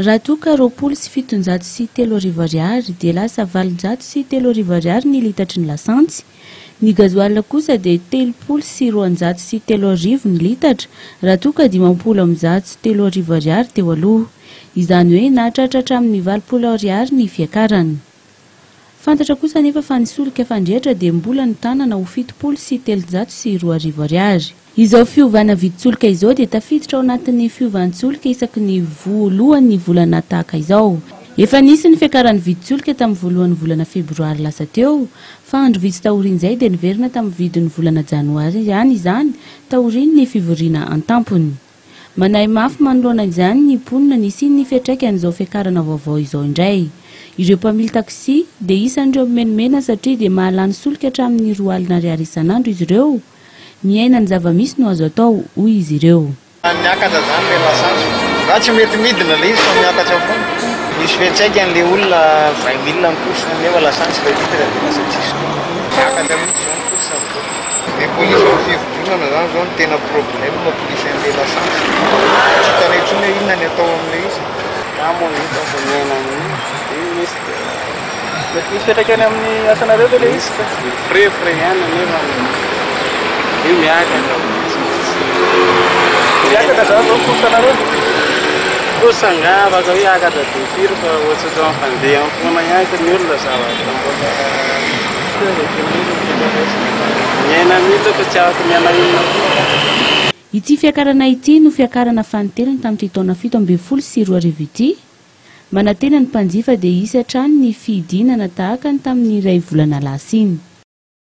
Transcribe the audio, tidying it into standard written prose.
raha toa ka 2703 dia lasa 803 ny litatry ny lasantsy. Ny gazoil kosa dia 303 ny litatra raha toa ka 503 teo aloha. Izany hoe nahatratratra amin'ny 20 ny fiakarany. Fantatra kosa nefa fa ny solika fandrehatra dia mbola ny tanana ho 702 Izao fiovana vidin-tsolika izao dia tafiditra ao anatin'ny fiovanan-tsolika isaky ny voalohan'ny volana tahaka izao. Efa nisy ny fiakaran'ny vidin-tsolika tamin'ny voalohan'ny volana febroary lasa teo, fa andro vitsy taorian'izay dia niverina tamin'ny vidin'ny volana janoary ihany izany, taoriany ny fivoriana an-tampony. Manahy mafy manoloana izany ny mponina nisy ny fiantraikan'izao fiakarana vaovao izao indray. Ireo mpamily taksi dia isan'ireo menimena satria dia mahalany solika hatramin'ny 2 alina ariary isan'andro izy ireo. Miaina ny zava-misy no azo atao hoy izy ireo. Miakatra zany le lasantsy. Raha tsy mety midina le izy fa miakatra foana. Misy fiantraikan'le olona 20 000 mikorsona nefa lasantsy le litatra dia lasa tsisy koa. Miakatra mihitsy zao mikorsona amin'izao. Le polisy amin'ny fivodronana zany zao no tena problème mampolisy an'le lasantsy. Tsy tanetsony hoe inona ny atao amin'le izy. Amony hita fa miaina amin'iny. Misy fiantraikany amin'ny asanareo dia le izy ka. Frais ihany nefa io miakatra. Miakatra zany zao korsanareo. Korsa afaka hoe akatra dia firy fa ohatsy fandeha amin'ny foana ihany ny olona zavatra. Miaina mihitsy fa tsy afaka miaina inona. Ity fiakarana ity no fiakarana fanontena tamin'ity taona 17 ity. Manantena ny mpanjifa dia isy hatrany ny fidinana tahaka ny tamin'ny iray volana lasa iny.